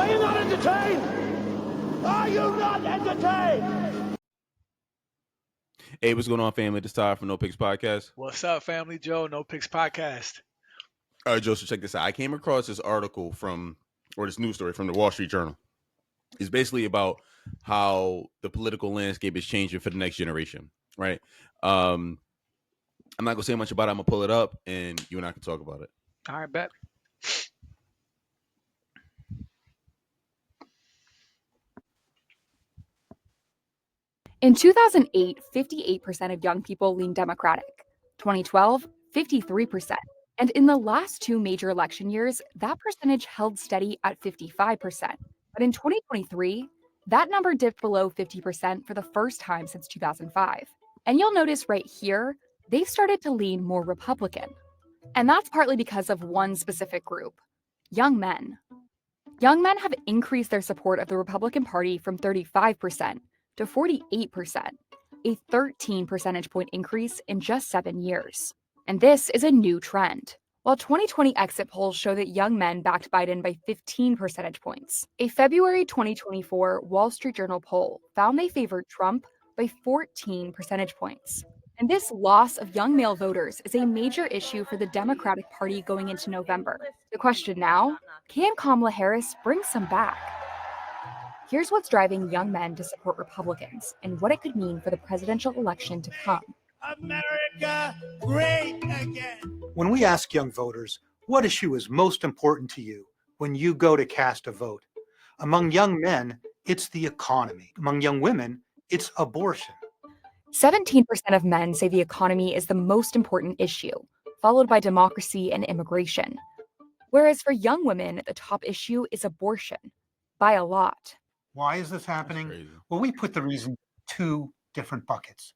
Are you not entertained? Are you not entertained? Hey, what's going on, family? This is Todd from No Picks Podcast. What's up, family? Joe, No Picks Podcast. All right, Joseph, check this out. I came across this article this news story from the Wall Street Journal. It's basically about how the political landscape is changing for the next generation, right? I'm not going to say much about it. I'm going to pull it up, and you and I can talk about it. All right, bet. In 2008, 58% of young people leaned Democratic. 2012, 53%. And in the last two major election years, that percentage held steady at 55%. But in 2023, that number dipped below 50% for the first time since 2005. And you'll notice right here, they've started to lean more Republican. And that's partly because of one specific group: young men. Young men have increased their support of the Republican Party from 35% to 48%, a 13 percentage point increase in just 7 years. And this is a new trend. While 2020 exit polls show that young men backed Biden by 15 percentage points, a February 2024 Wall Street Journal poll found they favored Trump by 14 percentage points. And this loss of young male voters is a major issue for the Democratic Party going into November. The question now, can Kamala Harris bring some back? Here's what's driving young men to support Republicans and what it could mean for the presidential election to come. America great again. When we ask young voters, what issue is most important to you when you go to cast a vote? Among young men, it's the economy. Among young women, it's abortion. 17% of men say the economy is the most important issue, followed by democracy and immigration. Whereas for young women, the top issue is abortion, by a lot. Why is this happening? Well, we put the reason in two different buckets.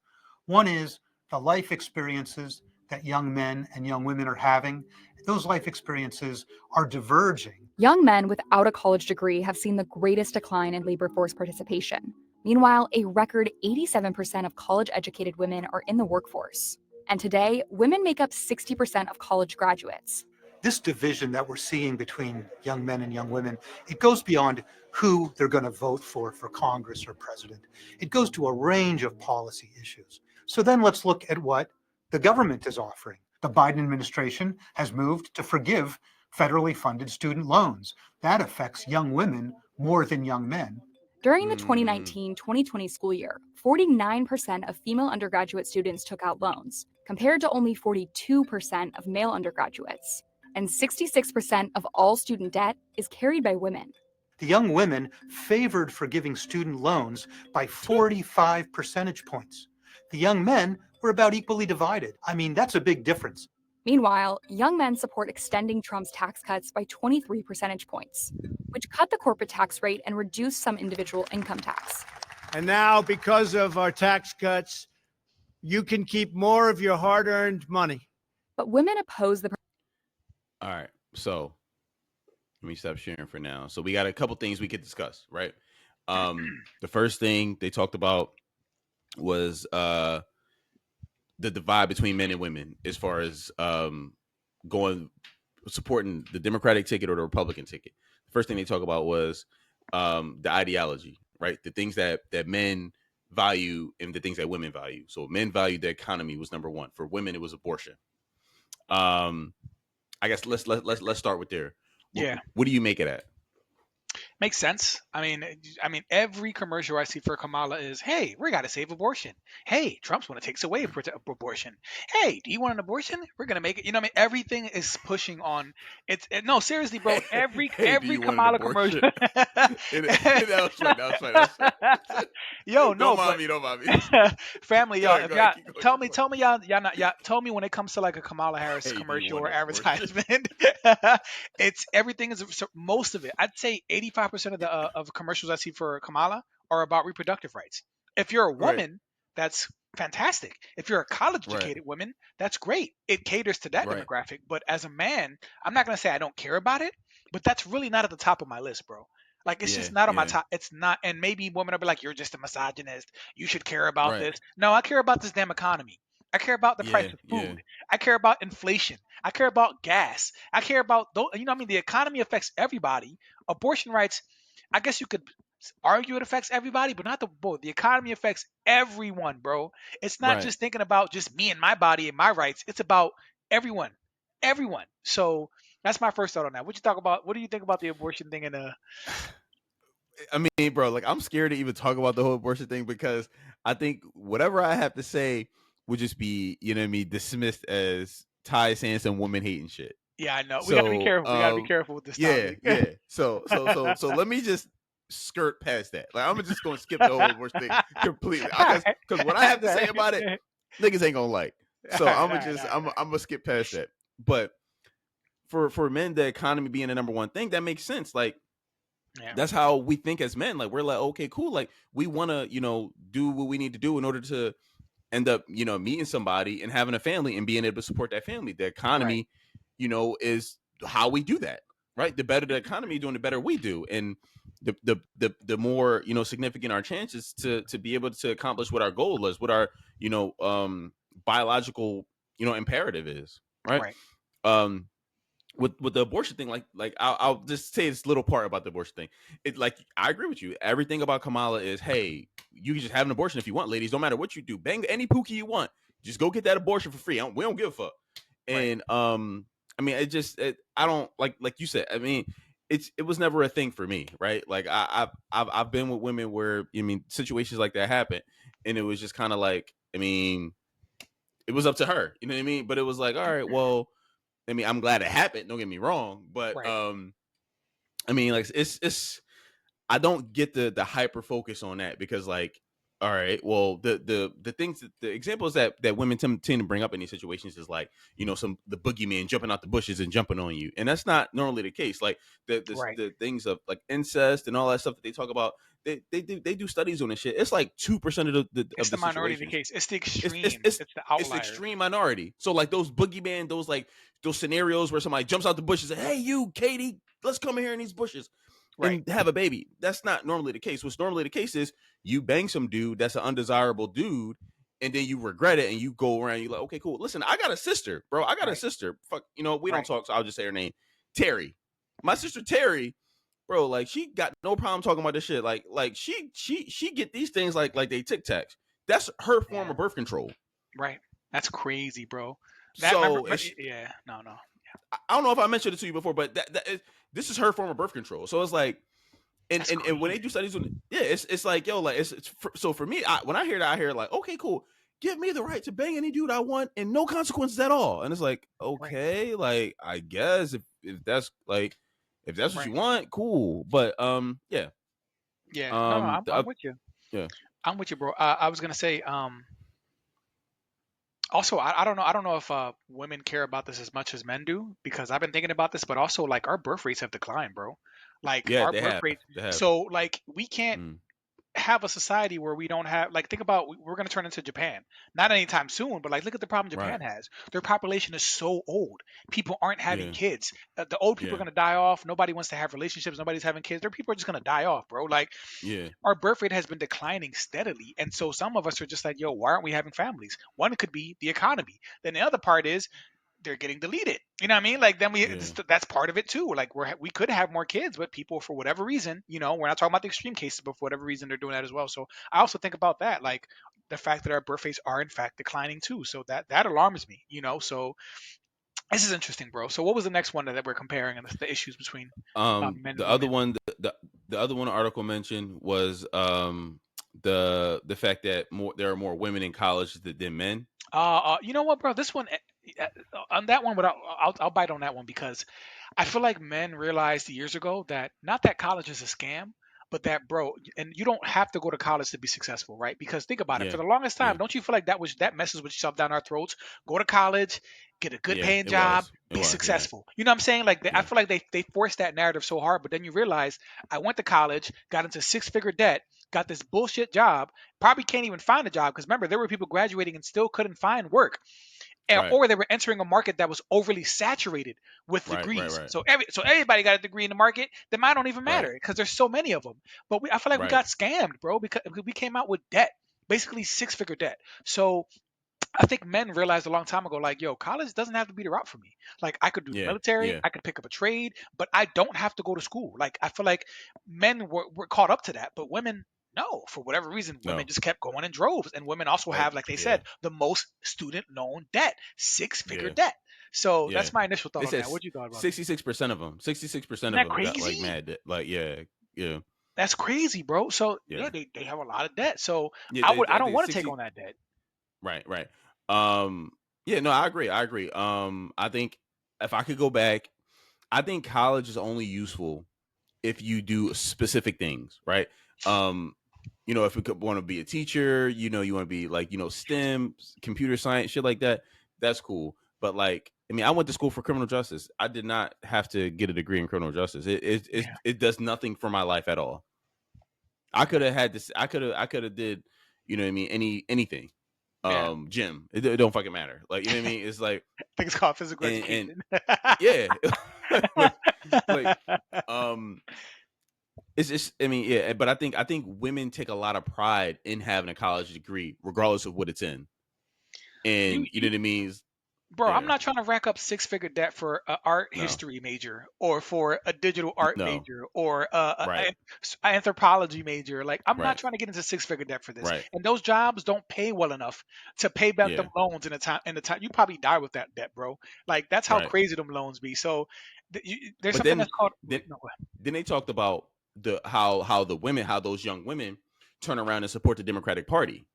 One is the life experiences that young men and young women are having. Those life experiences are diverging. Young men without a college degree have seen the greatest decline in labor force participation. Meanwhile, a record 87% of college-educated women are in the workforce. And today, women make up 60% of college graduates. This division that we're seeing between young men and young women, it goes beyond who they're going to vote for Congress or president. It goes to a range of policy issues. So then let's look at what the government is offering. The Biden administration has moved to forgive federally funded student loans. That affects young women more than young men. During the 2019-2020 school year, 49% of female undergraduate students took out loans, compared to only 42% of male undergraduates. And 66% of all student debt is carried by women. The young women favored forgiving student loans by 45 percentage points. The young men were about equally divided. I mean, that's a big difference. Meanwhile, young men support extending Trump's tax cuts by 23 percentage points, which cut the corporate tax rate and reduced some individual income tax. And now, because of our tax cuts, you can keep more of your hard-earned money. But women oppose the... All right, so let me stop sharing for now. So we got a couple things we could discuss, right? The first thing they talked about was the divide between men and women as far as supporting the Democratic ticket or the Republican ticket. The first thing they talk about was the ideology, right? The things that men value and the things that women value. So men valued the economy was number one. For women, it was abortion. I guess let's start with there. Yeah. What do you make of that? Makes sense. I mean, every commercial I see for Kamala is, "Hey, we got to save abortion. Hey, Trump's want to take away abortion. Hey, do you want an abortion? We're gonna make it." You know what I mean? Everything is pushing on. No, seriously, bro. Every Kamala commercial. That was funny. Yo, no, don't mind me. Family, Go y'all. ahead, If go ahead, keep going, tell me, y'all not y'all. Tell me when it comes to like a Kamala Harris Hey, do you commercial want or an abortion? advertisement. It's everything is most of it. I'd say 85% of commercials I see for Kamala are about reproductive rights. If you're a woman, that's fantastic. If you're a college-educated woman, that's great. It caters to that demographic. But as a man, I'm not gonna say I don't care about it, but that's really not at the top of my list, bro. Like it's just not on my top. It's not. And maybe women will be like, "You're just a misogynist. You should care about this." No, I care about this damn economy. I care about the price Yeah, of yeah, food. I care about inflation. I care about gas. I care about those. You know, what I mean, the economy affects everybody. Abortion rights, I guess you could argue it affects everybody, but not the both. The economy affects everyone, bro. It's not right. just thinking about just me and my body and my rights. It's about everyone, everyone. So that's my first thought on that. What you talk about? What do you think about the abortion thing? And I mean, bro, like I'm scared to even talk about the whole abortion thing because I think whatever I have to say would just be, you know what I mean, dismissed as Ty saying some woman hating shit. yeah, I know we gotta be So, careful. We gotta be careful with this yeah, topic. yeah. So let me just skirt past that. Like I'm just gonna skip the whole abortion thing completely because what I have to say about it, niggas ain't gonna like. So I'm gonna just I'm gonna skip past that. But for men, the economy being the number one thing, that makes sense. Like Yeah, that's how we think as men. Like we're like, okay, cool. Like we want to, do what we need to do in order to end up, meeting somebody and having a family and being able to support that family. The right, economy, is how we do that, right? The better the economy doing, the better we do, and the more significant our chances to be able to accomplish what our goal is, what our biological imperative is, right? right. Um, with the abortion thing, like I'll just say this little part about the abortion thing. It like I agree with you. Everything about Kamala is, hey, you can just have an abortion if you want, ladies. Don't matter what you do, bang any pookie you want, just go get that abortion for free. We don't give a fuck. Right. And I mean, I don't like you said. I mean, it was never a thing for me, right? Like I've been with women where situations like that happen, and it was just kind of like, I mean, it was up to her, you know what I mean? But it was like, all right, well. I mean, I'm glad it happened. Don't get me wrong, but Right. I mean, like it's. I don't get the hyper focus on that because, like, all right, well, the things the examples that women tend to bring up in these situations is like, the boogeyman jumping out the bushes and jumping on you, and that's not normally the case. Like Right. the things of like incest and all that stuff that they talk about, they do studies on this shit. It's like 2% of the It's of the the minority of the situations. case. It's the It's extremes. It's the it's the outliers. extreme minority. So like those boogeyman, those scenarios where somebody jumps out the bushes and, hey, you, Katie, let's come in here in these bushes Right. and have a baby. That's not normally the case. What's normally the case is you bang some dude that's an undesirable dude, and then you regret it and you go around. You're like, okay, cool. Listen, I got a sister, bro. I got a Right. sister. Fuck, we don't Right. talk, so I'll just say her name, Terry. My sister Terry, bro. Like she got no problem talking about this shit. Like she get these things like they Tic Tacs. That's her form Yeah. of birth control. Right. That's crazy, bro. That remember? So it's Yeah. No. No. I don't know if I mentioned it to you before, but this is her form of birth control. So it's like, That's and when they crazy. do studies on, yeah, it's like, yo, like so for me, when I hear that, I hear like, okay, cool, give me the right to bang any dude I want and no consequences at all. And it's like, Right. okay, like I guess if that's like if that's what you Right. want, cool. But yeah, Yeah. No. No. I'm the with you. yeah, I'm with you, bro. I was gonna say. Also, I don't know. I don't know if women care about this as much as men do because I've been thinking about this, but also like our birth rates have declined, bro. Like yeah, our birth rate. they have. So like we can't Mm, have a society where we don't have like think about we're going to turn into Japan. Not anytime soon, but like look at the problem right, Japan has. Their population is so old. People aren't having yeah, kids. The old people are yeah, going to die off. Nobody wants to have relationships. Nobody's having kids. Their people are just going to die off, bro. Like yeah, our birth rate has been declining steadily. And so some of us are just like, yo, why aren't we having families? One could be the economy. Then the other part is they're getting deleted. You know what I mean? Like then yeah, that's part of it too. Like we could have more kids, but people for whatever reason, we're not talking about the extreme cases, but for whatever reason they're doing that as well. So I also think about that, like the fact that our birth rates are in fact declining too. So that alarms me. So this is interesting, bro. So what was the next one that we're comparing and the issues between men The and other women? one, the other one article mentioned was the fact that there are more women in college than men. You know what, bro? This one, on that one, but I'll bite on that one because I feel like men realized years ago that not that college is a scam, but that, bro, and you don't have to go to college to be successful, right? Because think about it. For Yeah, the longest yeah, time, don't you feel like that message was shoved down our throats? Go to college, get a good yeah. paying It job, was, be yeah, successful. You know what I'm saying? Like I yeah, feel like they forced that narrative so hard, but then you realize I went to college, got into six-figure debt, got this bullshit job, probably can't even find a job because remember there were people graduating and still couldn't find work right, or they were entering a market that was overly saturated with right, right, degrees. right, So everybody got a degree in the market. Then mine don't even right, matter because there's so many of them. But I feel like we right, got scammed, bro, because we came out with debt, basically six-figure debt. So I think men realized a long time ago, like, yo, college doesn't have to be the route for me. Like, I could do the Yeah, military, yeah, I could pick up a trade, but I don't have to go to school. Like, I feel like men were caught up to that, but women, no, for whatever reason, women no, just kept going in droves. And women also have, like they yeah, said, the most student loan debt, six-figure yeah, debt. So yeah. that's my initial thought They on said that. What you thought about it? 66% of them, 66% Isn't of that them got like crazy? mad, like yeah, That's crazy, bro. So yeah, yeah, they have a lot of debt. So yeah. I I don't think want to take 60. on that debt. Right, right. Yeah, no, I agree. I think if I could go back, I think college is only useful if you do specific things, right? If you could want to be a teacher, you want to be like, STEM, computer science, shit like that, that's cool. But like, I mean, I went to school for criminal justice. I did not have to get a degree in criminal justice. Yeah. It does nothing for my life at all. I could have had this. I could have did, you know what I mean, anything. Yeah. Gym. It don't fucking matter. Like, you know what I mean? It's like, I think it's called physical and education. yeah, like it's just, I mean, yeah, but I think women take a lot of pride in having a college degree, regardless of what it's in. And you know what I mean? Bro, I'm Yeah, not trying to rack up six-figure debt for an art no, history major or for a digital art no, major or right, a anthropology major. Like, I'm not right, trying to get into six-figure debt for this. right, And those jobs don't pay well enough to pay back yeah, them loans in the time you probably die with that debt, bro. Like, that's how right. crazy them loans be. So there's But something that's called then no, go ahead. then they talked about how those young women turn around and support the Democratic Party.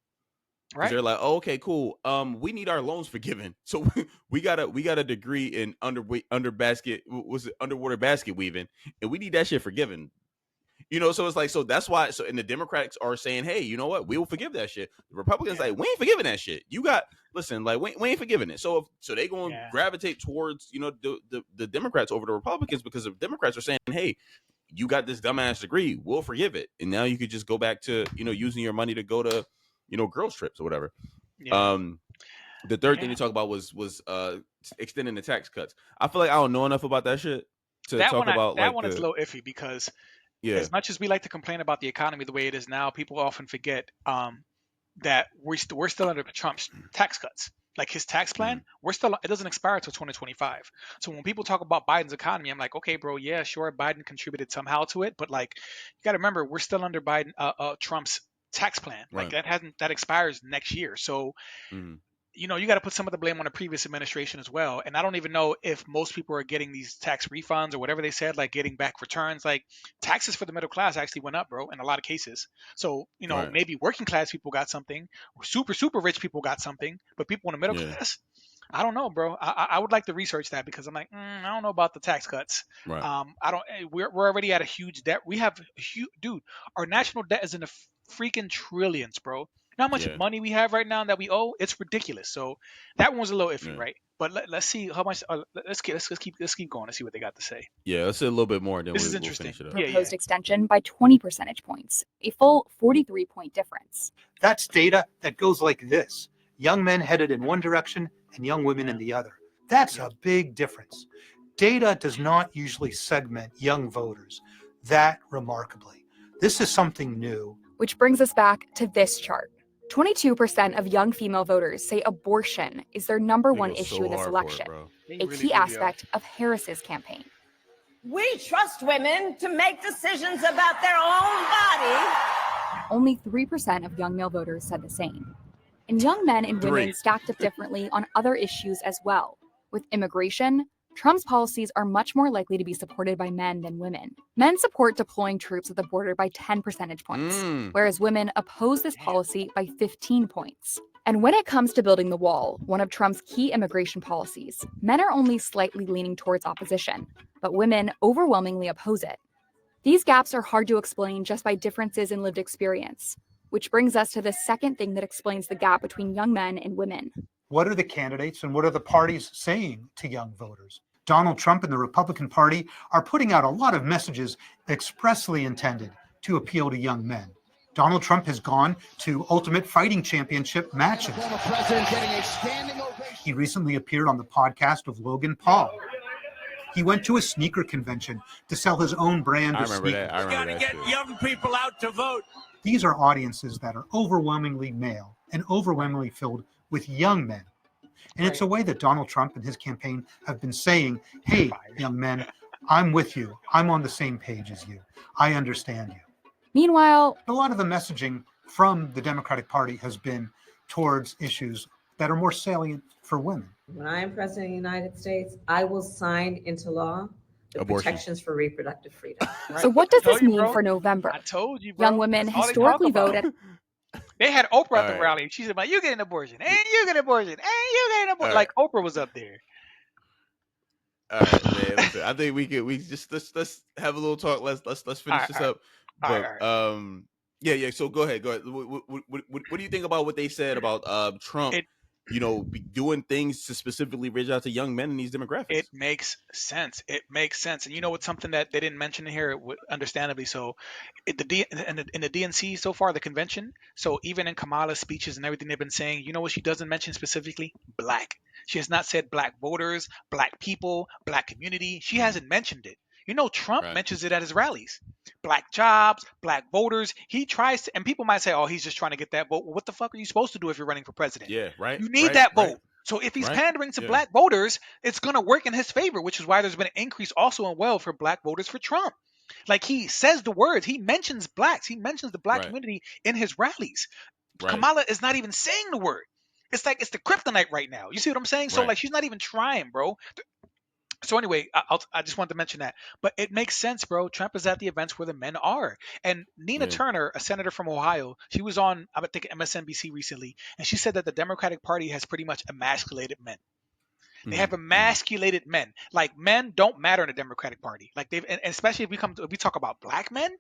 Because Right? they're like, oh, okay, cool. We need our loans forgiven, so we got a degree in underwater basket weaving, and we need that shit forgiven. So it's like, so that's why. So, and the Democrats are saying, hey, you know what? We will forgive that shit. The Republicans Yeah. like, we ain't forgiving that shit. Listen, like, we ain't forgiving it. So they going to Yeah. gravitate towards the Democrats over the Republicans, because the Democrats are saying, hey, you got this dumbass degree, we'll forgive it, and now you could just go back to using your money to go to girls trips or whatever. Yeah. The third thing Yeah. they talk about was extending the tax cuts. I feel like I don't know enough about that shit to talk about That like one is a little iffy because yeah, as much as we like to complain about the economy the way it is now, people often forget that we're still under Trump's tax cuts. Like his tax plan, it doesn't expire until 2025. So when people talk about Biden's economy, I'm like, okay, bro, yeah, sure, Biden contributed somehow to it, but like, you got to remember, we're still under Trump's tax plan. Like right. that expires next year. So Mhm. you got to put some of the blame on the previous administration as well. And I don't even know if most people are getting these tax refunds or whatever they said, like getting back returns. Like taxes for the middle class actually went up, bro, in a lot of cases. So, Right. maybe working class people got something, or super, super rich people got something, but people in the middle Yeah. class, I don't know, bro. I would like to research that because I'm like, I don't know about the tax cuts. Right. I don't. We're already at a huge debt. We have a huge, dude. Our national debt is in the freaking trillions, bro. You know how much Yeah. money we have right now that we owe? It's ridiculous. So that one was a little iffy, Yeah. right? But let's see how much. Let's keep going and see what they got to say. Yeah, let's say a little bit more, then This is we'll interesting. finish it up. Yeah, Proposed extension by 20 percentage points, a full 43-point difference. That's data that goes like this: young men headed in one direction and young women in the other. That's a big difference. Data does not usually segment young voters that remarkably. This is something new. Which brings us back to this chart. 22% of young female voters say abortion is their number They one go issue so in this hard for it, election, bro. They a really, key really are. aspect of Harris's campaign. We trust women to make decisions about their own body. Only 3% of young male voters said the same. And young men and women Three. stacked up differently on other issues as well. With immigration, Trump's policies are much more likely to be supported by men than women. Men support deploying troops at the border by 10 percentage points, whereas women oppose this policy by 15 points. And when it comes to building the wall, one of Trump's key immigration policies, men are only slightly leaning towards opposition, but women overwhelmingly oppose it. These gaps are hard to explain just by differences in lived experience, which brings us to the second thing that explains the gap between young men and women. What are the candidates and what are the parties saying to young voters? Donald Trump and the Republican Party are putting out a lot of messages expressly intended to appeal to young men. Donald Trump has gone to Ultimate Fighting Championship matches. He recently appeared on the podcast of Logan Paul. He went to a sneaker convention to sell his own brand I of remember sneakers. that. I remember that. Get young people out to vote. These are audiences that are overwhelmingly male and overwhelmingly filled with young men. And it's a way that Donald Trump and his campaign have been saying, hey, young men, I'm with you. I'm on the same page as you. I understand you. Meanwhile, A lot of the messaging from the Democratic Party has been towards issues that are more salient for women. When I am president of the United States, I will sign into law the Abortion. protections for reproductive freedom. so what does I told this you, mean bro. for November? I told you, bro. Young women That's all they historically talk about. voted. They had Oprah at the All right. rally. She said, "Like you get an abortion, and you get an abortion, and you get an abortion." All Like Oprah was up there. All right, man. Listen, I think we just let's have a little talk. Let's finish All right, this all right. up. All But right, all yeah. So go ahead. What do you think about what they said about Trump? It- Doing things to specifically reach out to young men in these demographics. It makes sense. It makes sense. And you know what's something that they didn't mention in here, understandably so, in the DNC so far, the convention. So even in Kamala's speeches and everything they've been saying, you know what she doesn't mention specifically? Black. She has not said black voters, black people, black community. She hasn't mentioned it. You know, Trump Right. mentions it at his rallies. Black jobs, black voters. He tries to, and people might say, "Oh, he's just trying to get that vote." Well, what the fuck are you supposed to do if you're running for president? Yeah, right. You need right, that vote. right. So if he's Right. pandering to Yeah. black voters, it's going to work in his favor, which is why there's been an increase also in wealth for black voters for Trump. Like he says the words, he mentions blacks, he mentions the black Right. community in his rallies. Right. Kamala is not even saying the word. It's like it's the kryptonite right now. You see what I'm saying? So Right. like she's not even trying, bro. So anyway, I just wanted to mention that, but it makes sense, bro. Trump is at the events where the men are, and Nina Yeah. Turner, a senator from Ohio, she was on I think MSNBC recently, and she said that the Democratic Party has pretty much emasculated men. They have emasculated men. Like men don't matter in the Democratic Party. Like and especially if we talk about black men,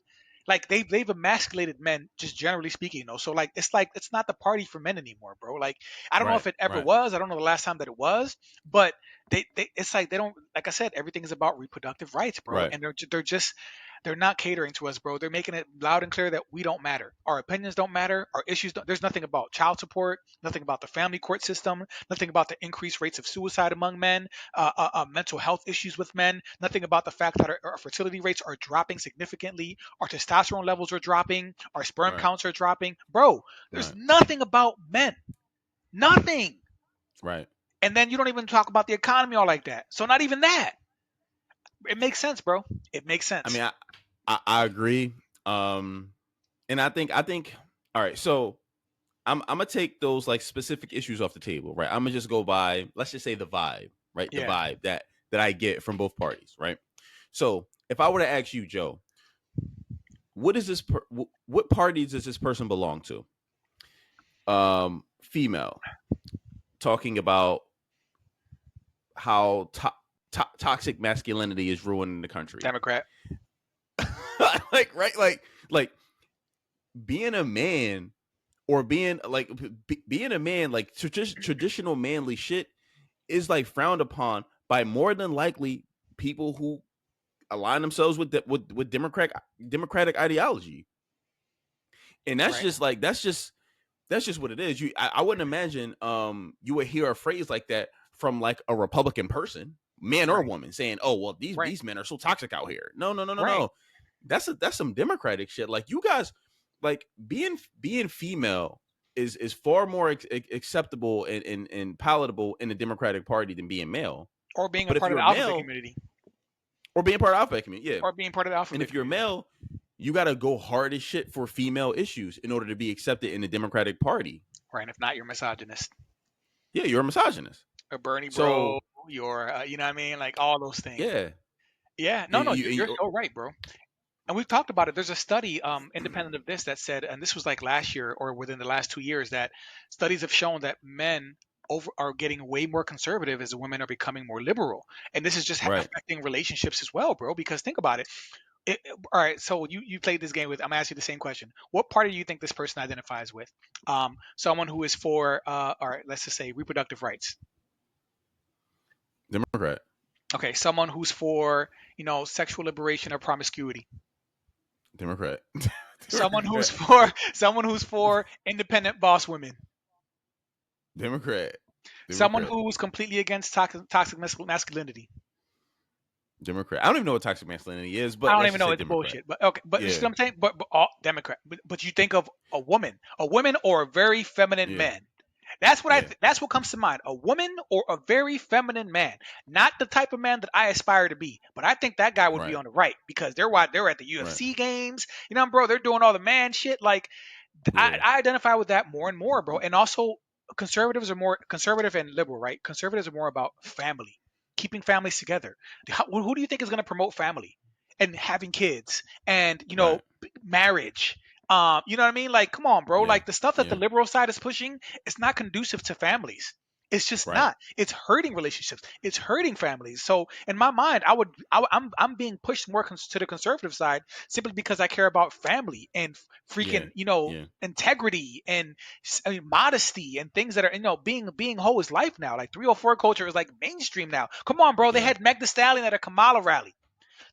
like they've emasculated men just generally speaking, you know. So like it's not the party for men anymore, bro. Like I don't know Right, if it ever right. was. I don't know the last time that it was, but they it's like they don't, like I said, everything is about reproductive rights, bro. Right. And they're not catering to us, bro. They're making it loud and clear that we don't matter. Our opinions don't matter. Our issues don't. There's nothing about child support, nothing about the family court system, nothing about the increased rates of suicide among men, mental health issues with men, nothing about the fact that our fertility rates are dropping significantly, our testosterone levels are dropping, our sperm Right. counts are dropping. Bro, there's Right. nothing about men. Nothing. Right. And then you don't even talk about the economy all like that. So not even that. It makes sense, bro. It makes sense. I mean, I agree. And I think all right, so I'm gonna take those like specific issues off the table, right? I'm gonna just go by, let's just say the vibe, right? Yeah. The vibe that I get from both parties, right? So if I were to ask you, Joe, what party does this person belong to? Female, talking about how toxic masculinity is ruining the country. Democrat. like being a man, or being like being a man, like traditional manly shit is like frowned upon by more than likely people who align themselves with democratic ideology. And that's Right. just like that's just what it is. I wouldn't imagine you would hear a phrase like that from like a Republican person, man or woman, saying, "Oh, well, these men are so toxic out here." No. Right. That's some democratic shit. Like you guys, like being female is far more acceptable and palatable in the Democratic Party than being male, Or being But a if part of you're the a alphabet male- community. or being part of the alphabet community. Yeah, Or being part of the alphabet and if you're community. male, you got to go hard as shit for female issues in order to be accepted in the Democratic Party. Right. And if not, you're misogynist. Yeah, you're a misogynist. Or Bernie So- bro. You're, you know what I mean? Like all those things. Yeah. Yeah. No, You- you're you- so right, bro. And we've talked about it. There's a study, independent of this, that said, and this was like last year or within the last 2 years, that studies have shown that men are getting way more conservative as women are becoming more liberal. And this is just Right. affecting relationships as well, bro. Because think about it. All right, so you played this game with. I'm gonna ask you the same question. What party do you think this person identifies with? Someone who is for, all right, let's just say reproductive rights. Democrat. Okay, someone who's for, sexual liberation or promiscuity. Democrat. Someone who's for independent boss women. Democrat. Someone Democrat. who's completely against toxic masculinity. Democrat. I don't even know what toxic masculinity is, but I don't let's even just know, say it's Democrat. bullshit. But okay, but you see Yeah. what I'm saying? But all Democrat. But you think of a woman or a very feminine Yeah. man. That's what Yeah. that's what comes to mind. A woman or a very feminine man. Not the type of man that I aspire to be. But I think that guy would be Right. on the right because they're at the UFC games. You know, bro, they're doing all the man shit. Like Yeah. I identify with that more and more, bro. And also conservatives are more conservative and liberal, right? Conservatives are more about family, keeping families together. Who do you think is going to promote family and having kids and Right. marriage? You know what I mean? Like, come on, bro. Yeah. Like the stuff that the Yeah. liberal side is pushing, it's not conducive to families. It's just Right. not. It's hurting relationships. It's hurting families. So in my mind, I'm being pushed more to the conservative side simply because I care about family and Yeah. freaking Yeah. integrity and modesty and things that are being whole is life now. Like 304 culture is like mainstream now. Come on, bro. They Yeah. had Meg Thee Stallion at a Kamala rally.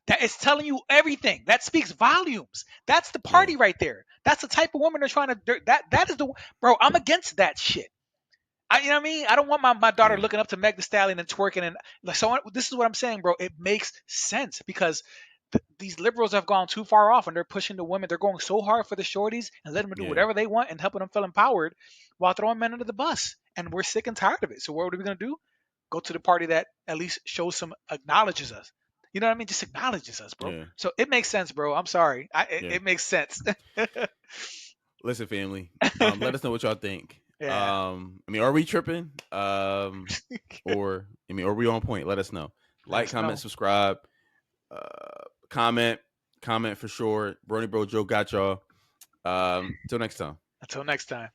That is telling you everything. That speaks volumes. That's the Yeah. party right there. That's the type of woman they're trying to. That is the bro. I'm against that shit. You know what I mean? I don't want my daughter Yeah. looking up to Meg Thee Stallion and twerking and like so. This is what I'm saying, bro. It makes sense because these liberals have gone too far off and they're pushing the women. They're going so hard for the shorties and letting them do Yeah. whatever they want and helping them feel empowered while throwing men under the bus. And we're sick and tired of it. So what are we gonna do? Go to the party that at least shows some acknowledges us. You know what I mean? Just acknowledges us, bro. Yeah. So it makes sense, bro. I'm sorry. Yeah. It makes sense. Listen, family. Let us know what y'all think. Yeah. I mean, are we tripping? Or I mean, are we on point? Let us know. Let Like, us comment, know. subscribe, comment for sure. Brony Bro Joe got y'all. Till next time. Until next time.